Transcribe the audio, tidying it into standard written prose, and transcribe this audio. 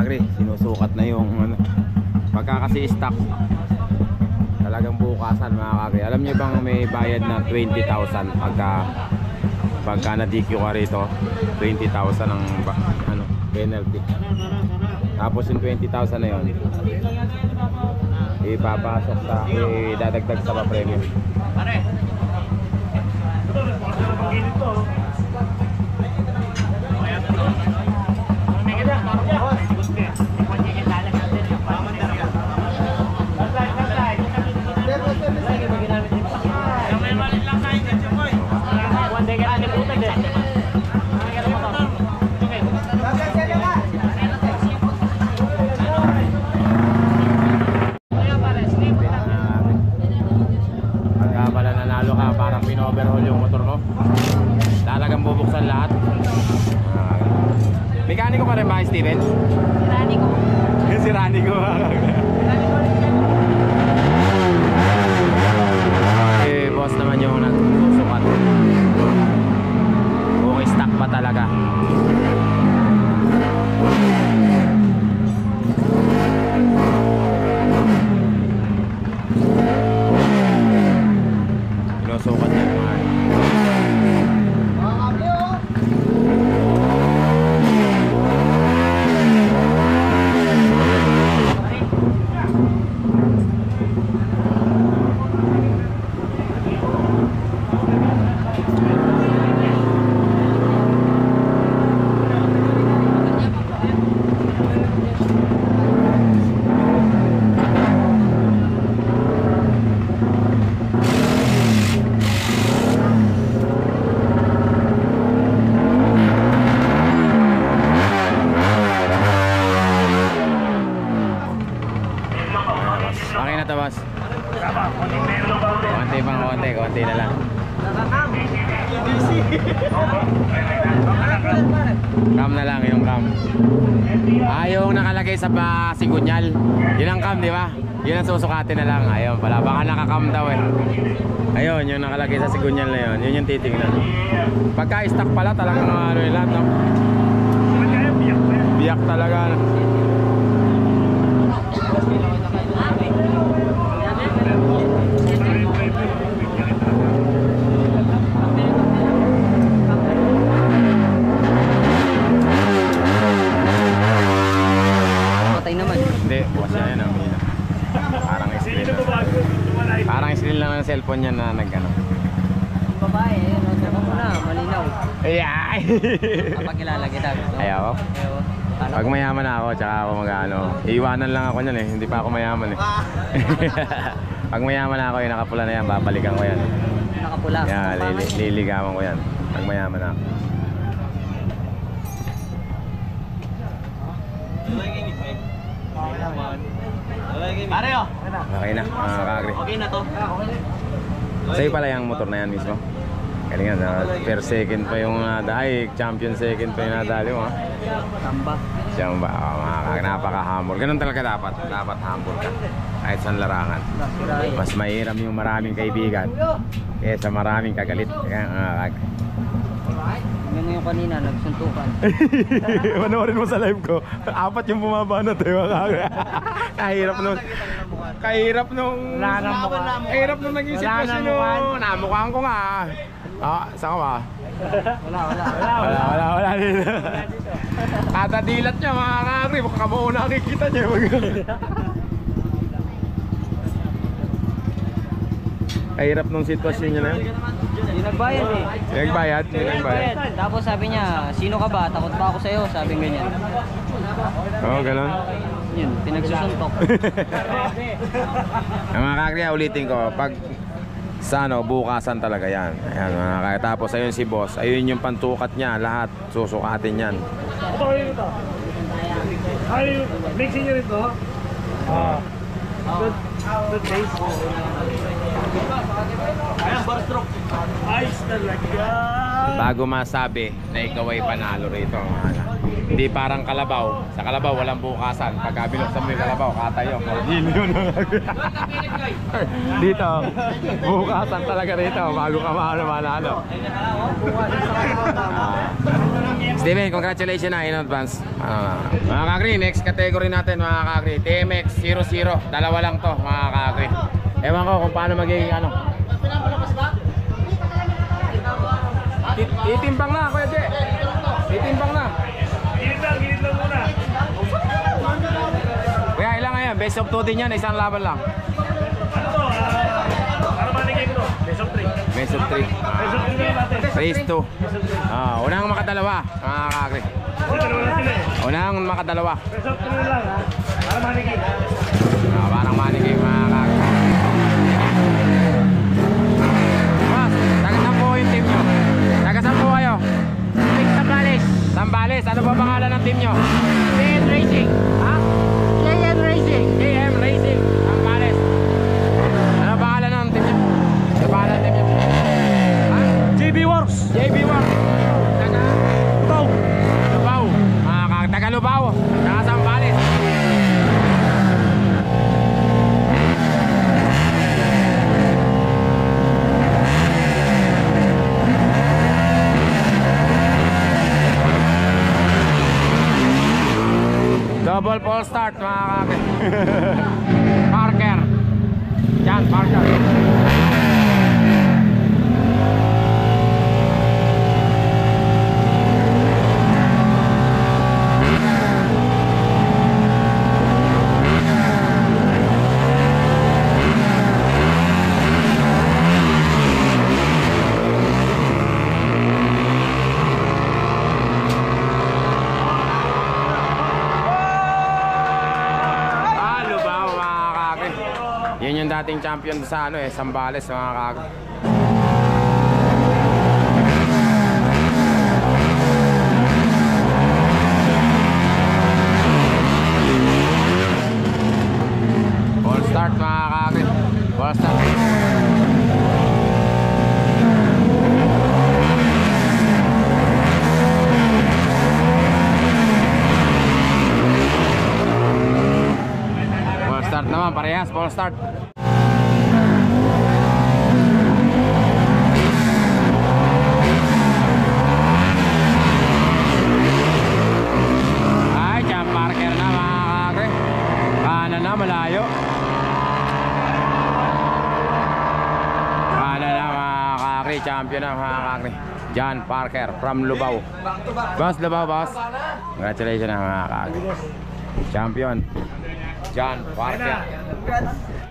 kagri, sinusukat na yung ano. Pagka kasi stock talagang bukasan mga kagri. Alam niyo bang may bayad na 20,000 pagka na-DQ ka rito? 20,000 ang ano, penalty. Tapos yung 20,000 na yun ipapasok sa idadagdag sa pa-premium. Pare. Overhaul yung motor mo, talagang bubuksan lahat. Mekaniko pa rin ba, Steven? Si Rani ko. Si Rani ko. Eh, boss naman yung nagsusukat. Kung stock pa talaga. Sinusukat niya yung mga konti na lang. Cam na lang yung cam. Yung nakalagay sa sigunyal. Yun ang cam, di ba? Yun ang susukatin na lang. Ayun pala, baka nakakam daw eh. Ayun, yung nakalagay sa sigunyal na yun. Yun yung titignan. Pagka stock pala talagang ano yun lahat, no? Biyak talaga. Lang ng cellphone niya na nagano. Yung babae, nasa mo na, malinaw. Ay! Kapagkilala kita. Ayaw? Pag mayaman ako, tsaka ako mag-ano. Iiwanan lang ako niyan eh, hindi pa ako mayaman eh. Pag mayaman ako, yung nakapula na yan, babalikan ko yan. Nakapula? Yeah, liligawan ko yan. Pag mayaman ako. Pare oh. Okay na, kagri. Okay na to. Sa'yo pala yung motor na yan mismo. Galingan, per second pa yung nadali. Champion second pa yung nadali mo ha. Samba, mga kagri, napaka-humble. Ganun talaga dapat. Dapat humble ka. Kahit saan larangan. Mas mahirap yung maraming kaibigan kaysa maraming kagalit. Yung ngayon kanina, nagsuntukan. Manoorin mo sa live ko. 4 yung bumaba na tayo. Kahirap nun. Kahirap nung naging sitwasyon nung namukhaan ko nga. Saan ka ba? Wala dito. Katadilat niya mga kagri. Baka mo nakikita niya. Kahirap nung sitwasyon niya na yun. Yung nagbayad eh. Nagbayad? Tapos sabi niya, sino ka ba? Takot ba ako sa'yo? Sabi ganyan. Oo, ganun. Yun, pinagsusuntok. Mga kagri, ulitin ko. Pag sa bukasan talaga yan. Ayan, mga kagri. Tapos ayun si boss. Ayun yung pantukat niya. Lahat susukatin yan. Ito kayo ito. Ay, mixing nyo rito. Good taste. Ayan, bar stroke. Ayos talaga. Bago masabi na ikaw ay panalo rito. Hindi parang kalabaw. Sa kalabaw walang bukasan. Pagka binuksan mo yung kalabaw, katayo. Yun. Dito, bukasan talaga rito. Bago ka manalo. Steven, congratulations na in advance. Mga kakri, next category natin mga kakri, TMX 00. Dalawa lang to mga kakri. Ewan ko kung paano magiging ano. Itimbang na, Kuya Je. Itimbang na. Gilid lang muna. Kuya, ilang nga yan? Best of 2 din yan, isang laban lang. Ano to? Para manigay ko to. Best of 3. Best of 3. Best of 3 na natin. Race 2. Unang makadalawa, mga kakri. Kasi dalawa lang sila eh. Unang makadalawa. Best of 3 na lang ha. Para manigay. Parang manigay mga kakri. Boss, taga saan po yung team nyo? Taga saan po kayo? Sambales. Sambales, ano ba pangalan ng team nyo? JM Racing. Ha? JM Racing. JM Racing, Sambales. Ano pangalan ng team nyo? Ano pangalan ng team nyo? Ha? JB Works. JB Works. Taga Ito. Lubao. Taga Lubao. Taga Sambales. Double full start mga kake. Parker. Yan, Parker. Yun yung dating champion sa ano Sambales mga kag. Full start mga kag. Full start. Full start naman parehas, full start. Malayo. Ano na mga kakri, champion na mga kakri. John Parker from Lubao. Boss, Lubao, boss. Congratulations na mga kakri. Champion. John Parker.